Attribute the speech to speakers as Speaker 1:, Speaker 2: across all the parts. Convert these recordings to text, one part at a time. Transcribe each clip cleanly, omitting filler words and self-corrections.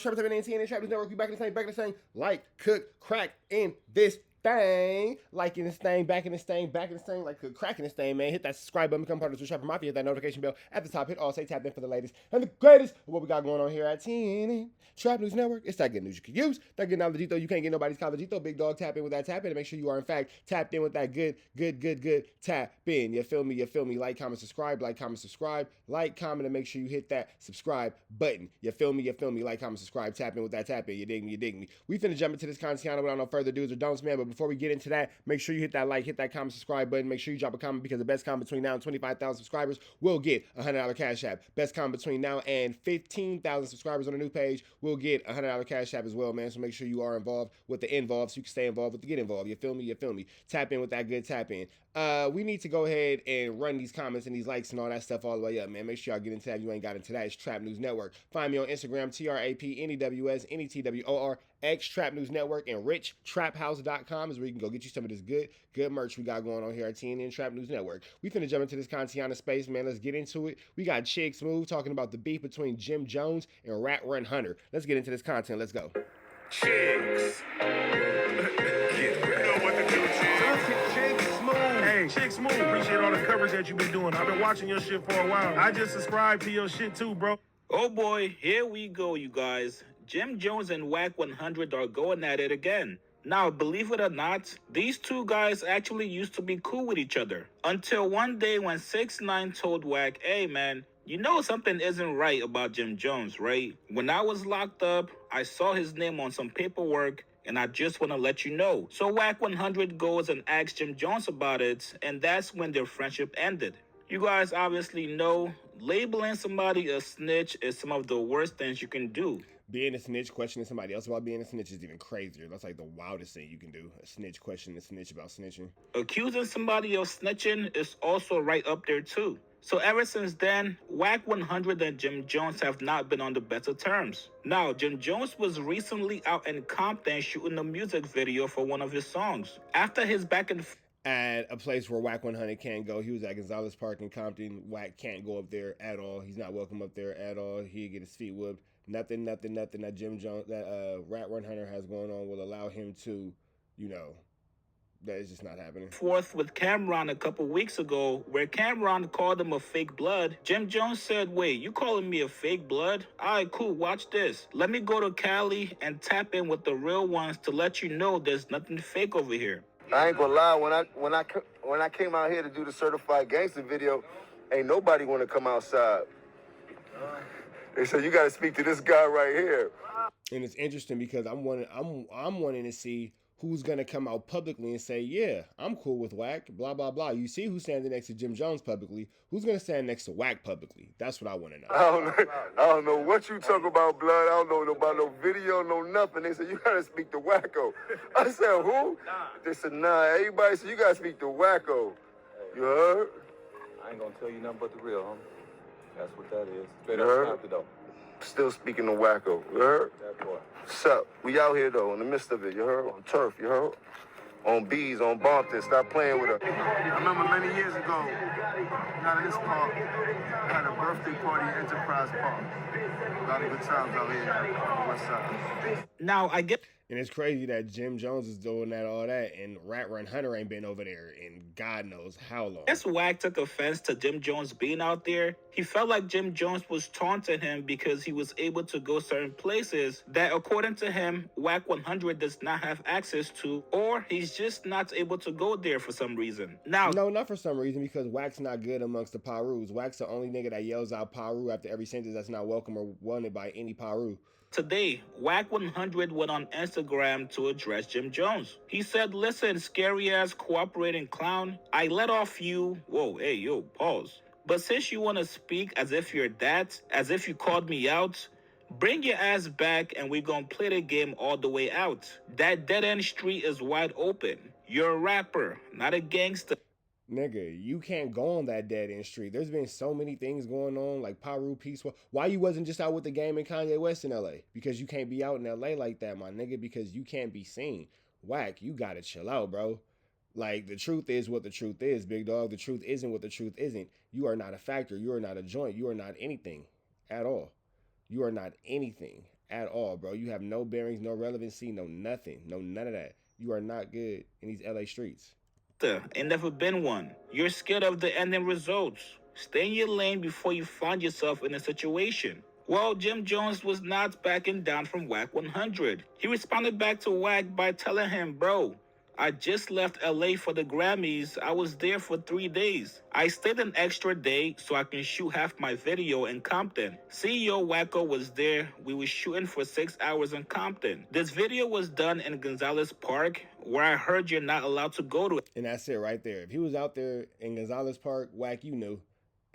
Speaker 1: Trap 718 and Trap News Network. We back in the same, like, cook, crack in this thing, like in this thing, back in this thing, like cook, crack in this thing, man. Hit that subscribe button, become part of the Trapper Mafia, hit that notification bell at the top, hit all, say tap in for the latest and the greatest of what we got going on here at TNN Trap News Network. It's that good news you can use, that good knowledge, you can't get nobody's college, big dog, tap in with that tap in, and make sure you are in fact tapped in with that good tap in. You feel me? Like, comment, subscribe, like, comment, and make sure you hit that subscribe button. You feel me? Like, comment, subscribe, tap in with that tap in. You dig me? We finna jump into this content without no further do's or don'ts, man. But before we get into that, make sure you hit that like, hit that comment, subscribe button. Make sure you drop a comment, because the best comment between now and 25,000 subscribers will get a $100 cash app. Best comment between now and 15,000 subscribers on the new page will get a $100 cash app as well, man. So make sure you are involved with the involved, so you can stay involved with the get involved. You feel me? Tap in with that good tap in. We need to go ahead and run these comments and these likes and all that stuff all the way up, man. Make sure y'all get into that if you ain't got into that. It's Trap News Network. Find me on Instagram, TRAPNEWSNETWORX, Trap News Network, and richtraphouse.com is where you can go get you some of this good merch we got going on here at TNN Trap News Network. We finna jump into this Contiana space, man. Let's get into it. We got Chig Smooth talking about the beef between Jim Jones and WACK100. Let's get into this content. Let's go.
Speaker 2: Chigs. You know what to do, Chigs. Hey, Chigs Smooth, appreciate all the coverage that you've been doing. I've been watching your shit for a while. I just subscribed to your shit too, bro.
Speaker 3: Oh boy, here we go, you guys. Jim Jones and WACK100 are going at it again. Now, believe it or not, these two guys actually used to be cool with each other. Until one day when 6ix9ine told WACK, hey man, you know something isn't right about Jim Jones, right? When I was locked up, I saw his name on some paperwork, and I just want to let you know. So WACK100 goes and asks Jim Jones about it, and that's when their friendship ended. You guys obviously know labeling somebody a snitch is some of the worst things you can do.
Speaker 1: Being a snitch, questioning somebody else about being a snitch is even crazier. That's like the wildest thing you can do. A snitch questioning a snitch about snitching.
Speaker 3: Accusing somebody of snitching is also right up there too. So ever since then, WACK100 and Jim Jones have not been on the best of terms. Now, Jim Jones was recently out in Compton shooting a music video for one of his songs. After his back and
Speaker 1: at a place where WACK100 can't go. He was at Gonzalez Park in Compton. WACK can't go up there at all. He's not welcome up there at all. He'd get his feet whooped. Nothing that Jim Jones, that WACK100 has going on will allow him to, that is just not happening.
Speaker 3: Forth with Cameron a couple weeks ago, where Cameron called him a fake blood. Jim Jones said, wait, you calling me a fake blood? Alright, cool, watch this. Let me go to Cali and tap in with the real ones to let you know there's nothing fake over here.
Speaker 4: I ain't gonna lie, when I came out here to do the Certified Gangster video, ain't nobody wanna come outside. They said, you gotta speak to this guy right here.
Speaker 1: And it's interesting because I'm wanting to see who's gonna come out publicly and say, yeah, I'm cool with WACK, blah blah blah. You see who's standing next to Jim Jones publicly. Who's gonna stand next to WACK publicly? That's what I want to know.
Speaker 4: I don't know what you talk about, blood. I don't know about no video, no nothing. They said, you gotta speak to WACKO. I said, who? They said, nah, everybody said, you gotta speak to WACKO. You heard?
Speaker 5: I ain't gonna tell you nothing but the real, homie. That's what that is. Straight
Speaker 4: up,
Speaker 5: though.
Speaker 4: Still speaking to WACKO. You heard?
Speaker 5: That boy.
Speaker 4: What's up? We out here though, in the midst of it. You heard? On turf. You heard? On bees, on Bompton. Stop playing with her.
Speaker 6: I remember many years ago, out of this park, I had a birthday party at Enterprise Park. A lot of good times out here on the west side.
Speaker 3: Now, I get...
Speaker 1: And it's crazy that Jim Jones is doing that, all that, and WACK100 ain't been over there in God knows how long.
Speaker 3: Guess WACK took offense to Jim Jones being out there. He felt like Jim Jones was taunting him because he was able to go certain places that, according to him, WACK100 does not have access to, or he's just not able to go there for some reason. Now,
Speaker 1: no, not for some reason, because WACK's not good amongst the Parus. WACK's the only nigga that yells out Paru after every sentence that's not welcome or wanted by any Paru.
Speaker 3: Today, WACK100 went on Instagram to address Jim Jones. He said, listen, scary-ass cooperating clown, I let off you... Whoa, hey, yo, pause. But since you want to speak as if you're that, as if you called me out, bring your ass back and we're gonna play the game all the way out. That dead-end street is wide open. You're a rapper, not a gangster.
Speaker 1: Nigga, you can't go on that dead end street. There's been so many things going on, like Paru Peace. Why you wasn't just out with the game and Kanye West in LA? Because you can't be out in LA like that, my nigga, because you can't be seen. WACK, you gotta chill out, bro. Like, the truth is what the truth is, big dog. The truth isn't what the truth isn't. You are not a factor. You are not a joint. You are not anything at all. You are not anything at all, bro. You have no bearings, no relevancy, no nothing, no none of that. You are not good in these LA streets.
Speaker 3: Ain't never been one. You're scared of the ending results. Stay in your lane before you find yourself in a situation. Well, Jim Jones was not backing down from WACK 100. He responded back to WACK by telling him, bro, I just left LA for the Grammys. I was there for 3 days. I stayed an extra day so I can shoot half my video in Compton. CEO WACKO was there. We were shooting for 6 hours in Compton. This video was done in Gonzalez Park, where I heard you're not allowed to go to.
Speaker 1: And that's it right there. If he was out there in Gonzalez Park, WACK, you knew.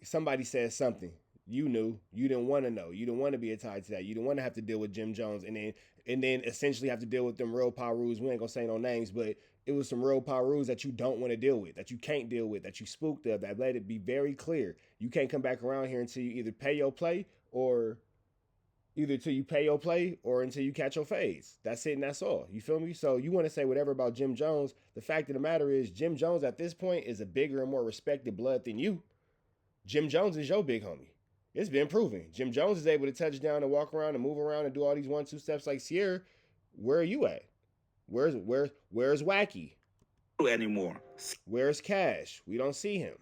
Speaker 1: Somebody said something. You knew. You didn't want to know. You didn't want to be tied to that. You didn't want to have to deal with Jim Jones and then essentially have to deal with them real power rules. We ain't gonna say no names, but it was some real power rules that you don't want to deal with, that you can't deal with, that you spooked of, that let it be very clear. You can't come back around here until you either pay your play or until you catch your fades. That's it and that's all. You feel me? So you want to say whatever about Jim Jones. The fact of the matter is Jim Jones at this point is a bigger and more respected blood than you. Jim Jones is your big homie. It's been proven. Jim Jones is able to touch down and walk around and move around and do all these 1-2 steps like Sierra. Where are you at? Where's Wacky?
Speaker 3: Anymore.
Speaker 1: Where's Cash? We don't see him.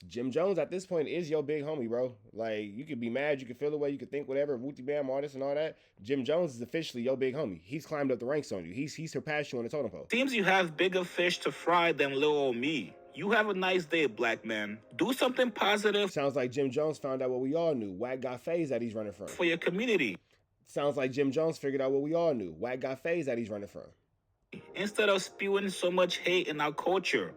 Speaker 1: Jim Jones at this point is your big homie, bro. Like, you could be mad, you could feel the way, you could think whatever, Wooty Bam, all this and all that. Jim Jones is officially your big homie. He's climbed up the ranks on you. He's surpassed you on the totem pole.
Speaker 3: Seems you have bigger fish to fry than little old me. You have a nice day, black man. Do something positive.
Speaker 1: Sounds like Jim Jones found out what we all knew. WACK got phase that he's running from.
Speaker 3: For your community.
Speaker 1: Sounds like Jim Jones figured out what we all knew. WACK got phase that he's running from.
Speaker 3: Instead of spewing so much hate in our culture.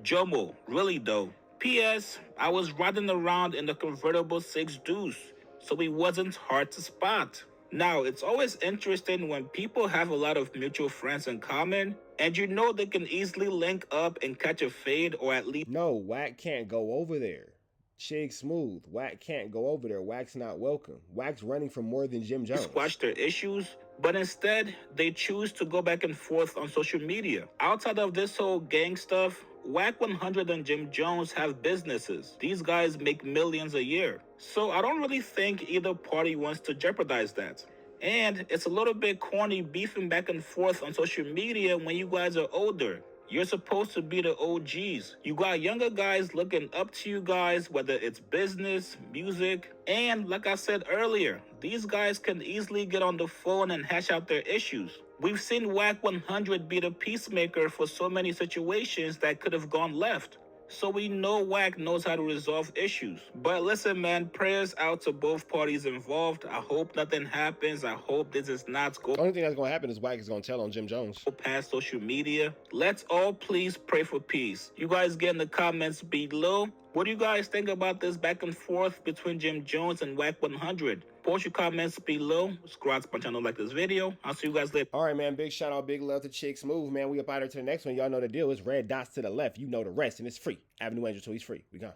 Speaker 3: Jomo, really though. P.S. I was riding around in the convertible 6 Deuce, so it wasn't hard to spot. Now, it's always interesting when people have a lot of mutual friends in common, and you know they can easily link up and catch a fade or at least...
Speaker 1: No, WACK can't go over there. Chig Smooth, WACK can't go over there. WACK's not welcome. WACK's running from more than Jim Jones.
Speaker 3: Squash their issues, but instead, they choose to go back and forth on social media. Outside of this whole gang stuff, WACK 100 and Jim Jones have businesses. These guys make millions a year. So I don't really think either party wants to jeopardize that. And it's a little bit corny beefing back and forth on social media when you guys are older. You're supposed to be the OGs. You got younger guys looking up to you guys, whether it's business, music, and like I said earlier, these guys can easily get on the phone and hash out their issues. We've seen WACK 100 be the peacemaker for so many situations that could have gone left. So we know WACK knows how to resolve issues. But listen, man, prayers out to both parties involved. I hope nothing happens. I hope this is not going.
Speaker 1: The only thing that's going to happen is WACK is going to tell on Jim Jones.
Speaker 3: Past social media. Let's all please pray for peace. You guys get in the comments below. What do you guys think about this back and forth between Jim Jones and WACK 100? Post your comments below. Subscribe to my channel, like this video. I'll see you guys later.
Speaker 1: All right, man. Big shout out, big love to Chig Smooth, man. We up out here to the next one. Y'all know the deal. It's red dots to the left. You know the rest, and it's free. Avenue Angel, so he's free. We gone.